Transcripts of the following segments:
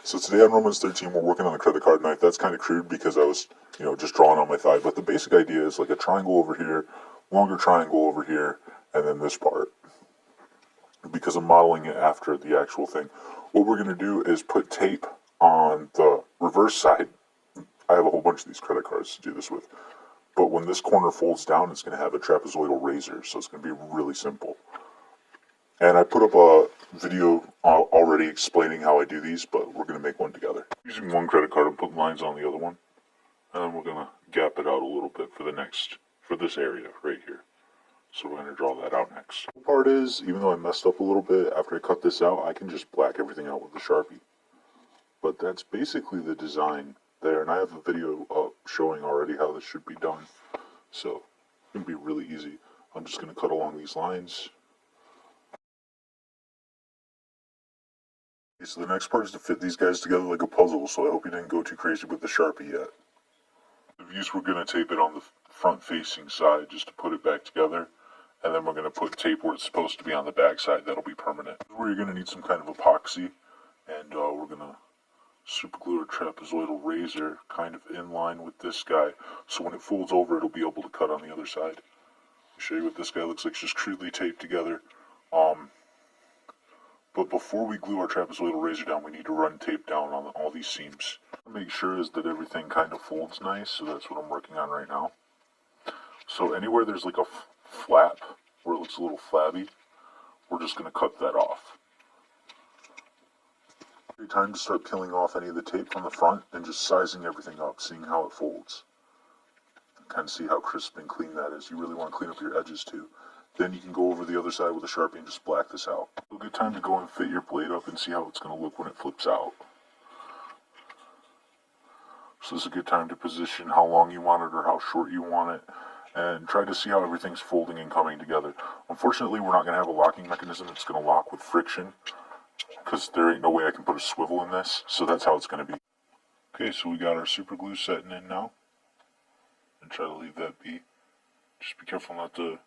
So today on Romans 13, we're working on a credit card knife. That's kind of crude because I was, just drawing on my thigh. But the basic idea is like a triangle over here, longer triangle over here, and then this part. Because I'm modeling it after the actual thing. What we're going to do is put tape on the reverse side. I have a whole bunch of these credit cards to do this with. But when this corner folds down, it's going to have a trapezoidal razor. So it's going to be really simple. And I put up a video already explaining how I do these, but we're going to make one together. Using one credit card and putting lines on the other one. And then we're going to gap it out a little bit for this area right here. So we're going to draw that out next. The part is, even though I messed up a little bit, after I cut this out, I can just black everything out with the Sharpie. But that's basically the design there. And I have a video up showing already how this should be done. So it's going to be really easy. I'm just going to cut along these lines. So the next part is to fit these guys together like a puzzle, so I hope you didn't go too crazy with the Sharpie yet. The views, we're going to tape it on the front facing side just to put it back together, and then we're going to put tape where it's supposed to be on the back side. That'll be permanent. Where you're going to need some kind of epoxy, and we're going to super glue a trapezoidal razor kind of in line with this guy, so when it folds over it'll be able to cut on the other side. I'll show you what this guy looks like, just crudely taped together. But before we glue our trapezoidal razor down, we need to run tape down on all these seams. What I make sure is that everything kind of folds nice, so that's what I'm working on right now. So anywhere there's like a flap, where it looks a little flabby, we're just going to cut that off. Time to start peeling off any of the tape from the front and just sizing everything up, seeing how it folds. Kind of see how crisp and clean that is. You really want to clean up your edges too. Then you can go over the other side with a Sharpie and just black this out. A good time to go and fit your blade up and see how it's going to look when it flips out. So this is a good time to position how long you want it or how short you want it, and try to see how everything's folding and coming together. Unfortunately, we're not going to have a locking mechanism. It's going to lock with friction, because there ain't no way I can put a swivel in this, so that's how it's going to be. Okay, so we got our super glue setting in now, and try to leave that be. Just be careful not to...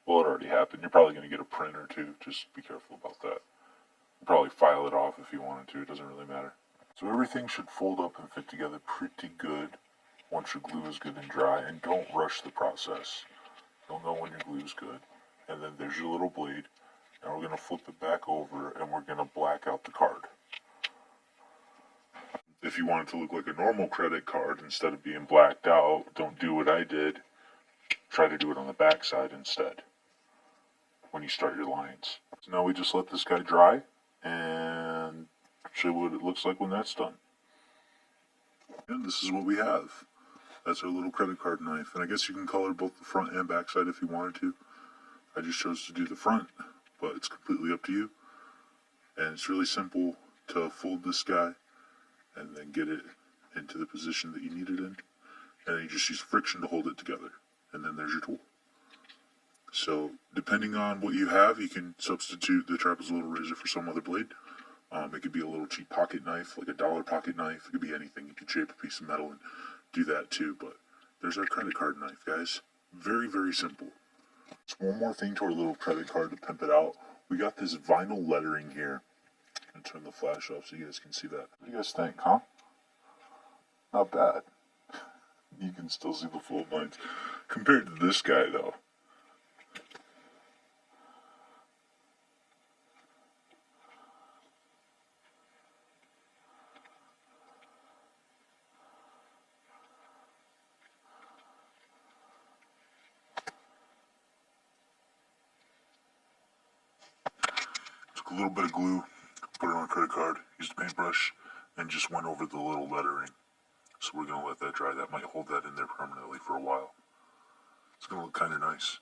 Well, it already happened. You're probably going to get a print or two. Just be careful about that. You'll probably file it off if you wanted to. It doesn't really matter. So everything should fold up and fit together pretty good once your glue is good and dry. And don't rush the process. You'll know when your glue is good. And then there's your little blade. Now we're going to flip it back over and we're going to black out the card. If you want it to look like a normal credit card instead of being blacked out, don't do what I did. Try to do it on the back side instead when you start your lines. So now we just let this guy dry and show what it looks like when that's done. And this is what we have. That's our little credit card knife. And I guess you can color both the front and back side if you wanted to. I just chose to do the front, but it's completely up to you. And it's really simple to fold this guy and then get it into the position that you need it in. And then you just use friction to hold it together. And then there's your tool. So, depending on what you have, you can substitute the trapezoidal razor for some other blade. It could be a little cheap pocket knife, like a $1 pocket knife. It could be anything. You could shape a piece of metal and do that too. But there's our credit card knife, guys. Very, very simple. Just one more thing to our little credit card to pimp it out. We got this vinyl lettering here. I'm going to turn the flash off so you guys can see that. What do you guys think, huh? Not bad. You can still see the fold lines. Compared to this guy, though. Took a little bit of glue, put it on a credit card, used a paintbrush, and just went over the little lettering. So we're going to let that dry. That might hold that in there permanently for a while. It's going to look kind of nice.